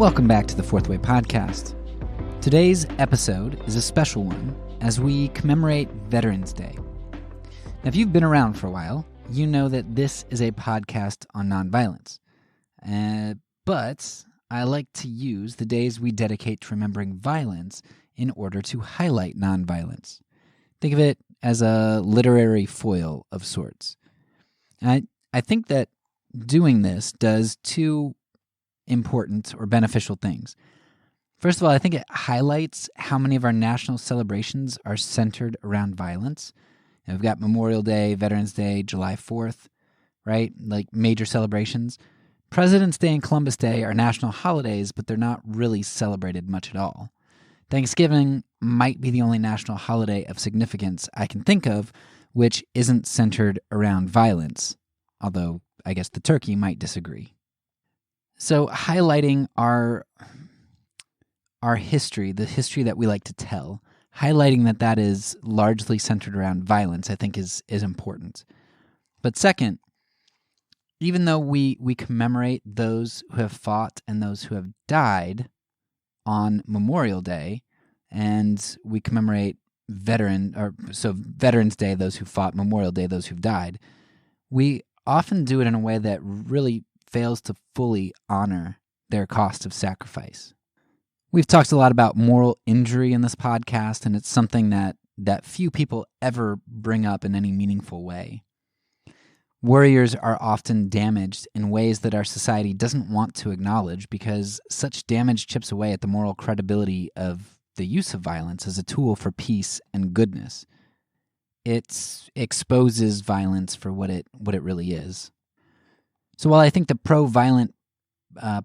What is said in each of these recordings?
Welcome back to the Fourth Way Podcast. Today's episode is a special one as we commemorate Veterans Day. Now, if you've been around for a while, you know that this is a podcast on nonviolence. But I like to use the days we dedicate to remembering violence in order to highlight nonviolence. Think of it as a literary foil of sorts. And I think that doing this does two important or beneficial things. First of all, I think it highlights how many of our national celebrations are centered around violence. We've got Memorial Day, Veterans Day, July 4th, right? Like major celebrations. President's Day and Columbus Day are national holidays, but they're not really celebrated much at all. Thanksgiving might be the only national holiday of significance I can think of which isn't centered around violence, although I guess the turkey might disagree. So highlighting our history, the history that we like to tell, highlighting that is largely centered around violence, I think is important. But second, even though we commemorate those who have fought and those who have died on Memorial Day, and we commemorate Veterans Day, those who fought, Memorial Day, those who've died, we often do it in a way that really fails to fully honor their cost of sacrifice. We've talked a lot about moral injury in this podcast, and it's something that few people ever bring up in any meaningful way. Warriors are often damaged in ways that our society doesn't want to acknowledge because such damage chips away at the moral credibility of the use of violence as a tool for peace and goodness. It exposes violence for what it really is. So while I think the pro-violent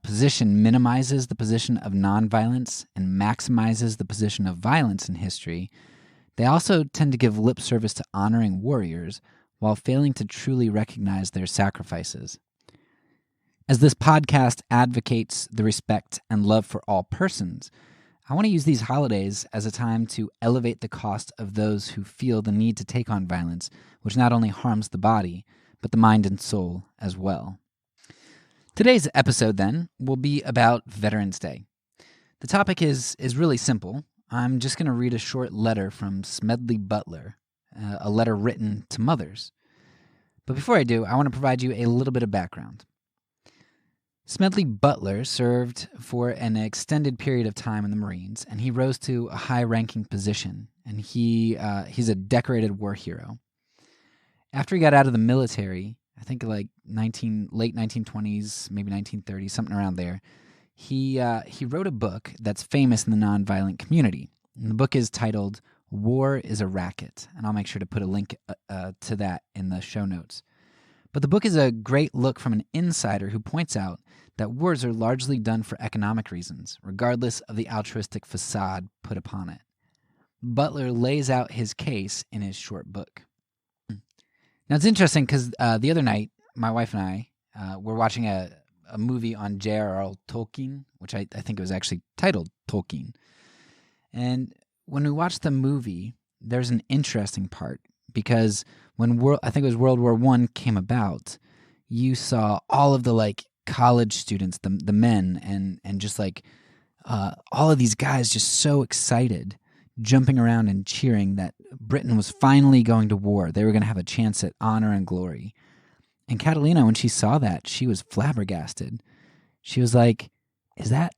position minimizes the position of nonviolence and maximizes the position of violence in history, they also tend to give lip service to honoring warriors while failing to truly recognize their sacrifices. As this podcast advocates the respect and love for all persons, I want to use these holidays as a time to elevate the cost of those who feel the need to take on violence, which not only harms the body, but the mind and soul as well. Today's episode, then, will be about Veterans Day. The topic is really simple. I'm just going to read a short letter from Smedley Butler, a letter written to mothers. But before I do, I want to provide you a little bit of background. Smedley Butler served for an extended period of time in the Marines, and he rose to a high-ranking position, and he's a decorated war hero. After he got out of the military, I think like late 1920s, maybe 1930s, something around there, he wrote a book that's famous in the nonviolent community. And the book is titled War is a Racket, and I'll make sure to put a link to that in the show notes. But the book is a great look from an insider who points out that wars are largely done for economic reasons, regardless of the altruistic facade put upon it. Butler lays out his case in his short book. Now, it's interesting because the other night, my wife and I were watching a movie on J.R.R. Tolkien, which I think it was actually titled Tolkien. And when we watched the movie, there's an interesting part because when I think it was World War I came about, you saw all of the college students, the men, and just all of these guys just so excited, jumping around and cheering that Britain was finally going to war. They were going to have a chance at honor and glory. And Catalina, when she saw that, she was flabbergasted. She was like, is that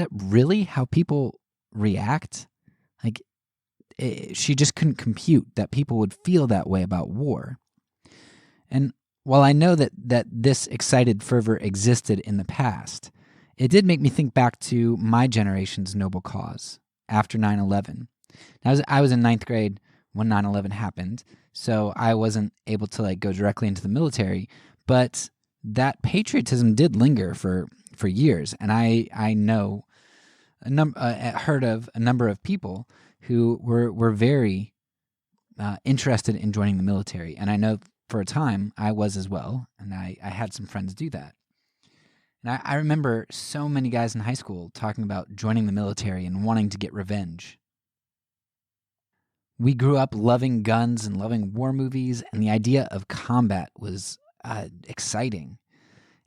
really how people react? She just couldn't compute that people would feel that way about war. And while I know that this excited fervor existed in the past, it did make me think back to my generation's noble cause after 9/11. I was in ninth grade when 9/11 happened, so I wasn't able to go directly into the military, but that patriotism did linger for years, and I know heard of a number of people who were very interested in joining the military, and I know for a time I was as well, and I had some friends do that. And I remember so many guys in high school talking about joining the military and wanting to get revenge. We grew up loving guns and loving war movies, and the idea of combat was exciting.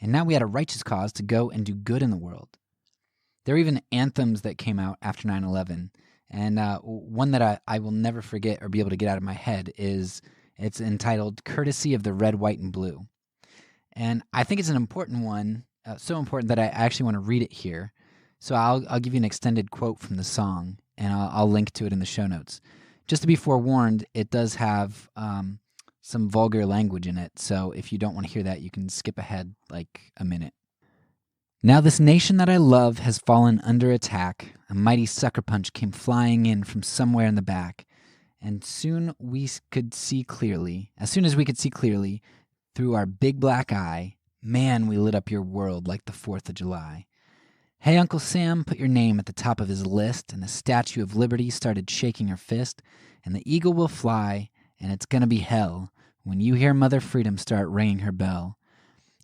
And now we had a righteous cause to go and do good in the world. There are even anthems that came out after 9/11, and one that I will never forget or be able to get out of my head is it's entitled "Courtesy of the Red, White, and Blue." And I think it's an important one, so important that I actually want to read it here. So I'll give you an extended quote from the song, and I'll link to it in the show notes. Just to be forewarned, it does have some vulgar language in it, so if you don't want to hear that, you can skip ahead like a minute. Now this nation that I love has fallen under attack. A mighty sucker punch came flying in from somewhere in the back, and as soon as we could see clearly, through our big black eye, man, we lit up your world like the 4th of July. Hey, Uncle Sam put your name at the top of his list, and the Statue of Liberty started shaking her fist, and the eagle will fly, and it's gonna be hell when you hear Mother Freedom start ringing her bell.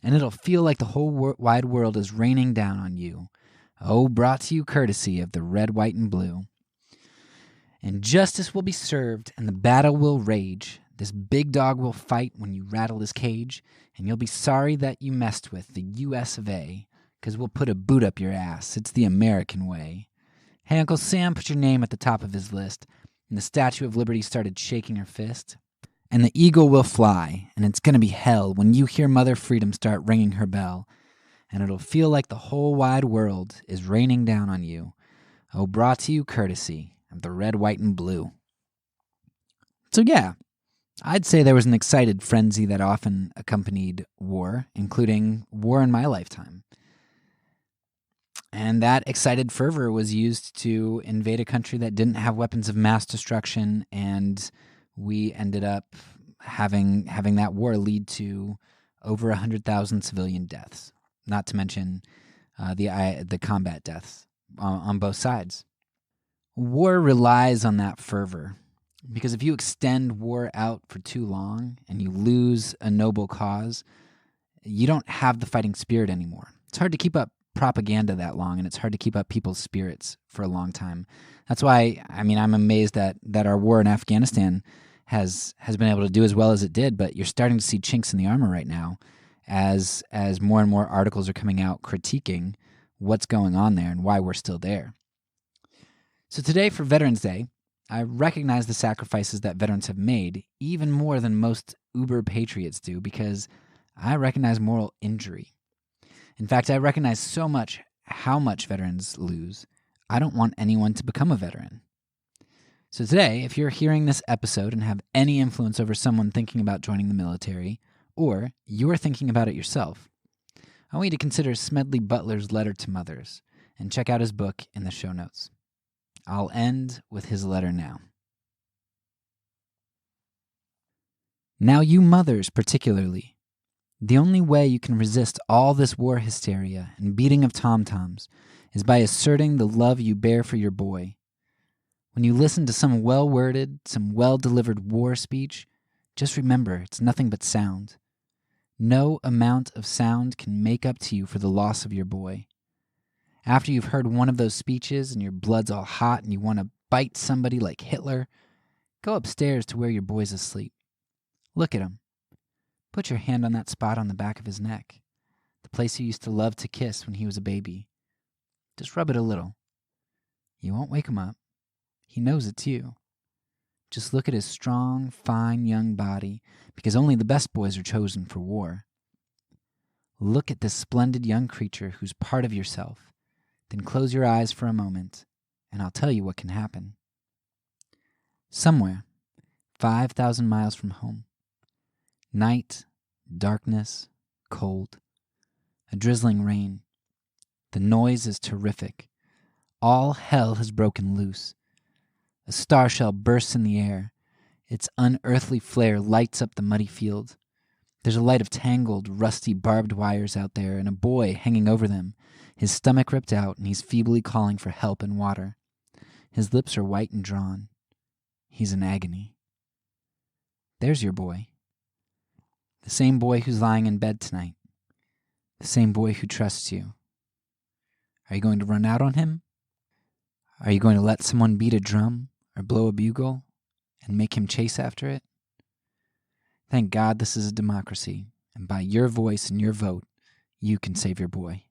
And it'll feel like the whole wide world is raining down on you. Oh, brought to you courtesy of the red, white, and blue. And justice will be served, and the battle will rage. This big dog will fight when you rattle his cage, and you'll be sorry that you messed with the U.S. of A., 'cause we'll put a boot up your ass. It's the American way. Hey, Uncle Sam put your name at the top of his list, and the Statue of Liberty started shaking her fist. And the eagle will fly, and it's gonna be hell when you hear Mother Freedom start ringing her bell, and it'll feel like the whole wide world is raining down on you. Oh, brought to you courtesy of the red, white, and blue. So yeah, I'd say there was an excited frenzy that often accompanied war, including war in my lifetime. And that excited fervor was used to invade a country that didn't have weapons of mass destruction, and we ended up having that war lead to over 100,000 civilian deaths, not to mention the combat deaths on both sides. War relies on that fervor, because if you extend war out for too long and you lose a noble cause, you don't have the fighting spirit anymore. It's hard to keep up propaganda that long, and it's hard to keep up people's spirits for a long time. That's why, I'm amazed that our war in Afghanistan has been able to do as well as it did, but you're starting to see chinks in the armor right now as more and more articles are coming out critiquing what's going on there and why we're still there. So today, for Veterans Day, I recognize the sacrifices that veterans have made even more than most uber patriots do, because I recognize moral injury. In fact, I recognize so much how much veterans lose. I don't want anyone to become a veteran. So today, if you're hearing this episode and have any influence over someone thinking about joining the military, or you're thinking about it yourself, I want you to consider Smedley Butler's letter to mothers and check out his book in the show notes. I'll end with his letter now. Now you mothers particularly, the only way you can resist all this war hysteria and beating of tom-toms is by asserting the love you bear for your boy. When you listen to some well-worded, some well-delivered war speech, just remember it's nothing but sound. No amount of sound can make up to you for the loss of your boy. After you've heard one of those speeches and your blood's all hot and you want to bite somebody like Hitler, go upstairs to where your boy's asleep. Look at him. Put your hand on that spot on the back of his neck, the place he used to love to kiss when he was a baby. Just rub it a little. You won't wake him up. He knows it's you. Just look at his strong, fine young body, because only the best boys are chosen for war. Look at this splendid young creature who's part of yourself. Then close your eyes for a moment, and I'll tell you what can happen. Somewhere, 5,000 miles from home, night, darkness, cold, a drizzling rain. The noise is terrific. All hell has broken loose. A star shell bursts in the air. Its unearthly flare lights up the muddy field. There's a light of tangled, rusty barbed wires out there, and a boy hanging over them, his stomach ripped out, and he's feebly calling for help and water. His lips are white and drawn. He's in agony. There's your boy. The same boy who's lying in bed tonight. The same boy who trusts you. Are you going to run out on him? Are you going to let someone beat a drum or blow a bugle and make him chase after it? Thank God this is a democracy, and by your voice and your vote, you can save your boy.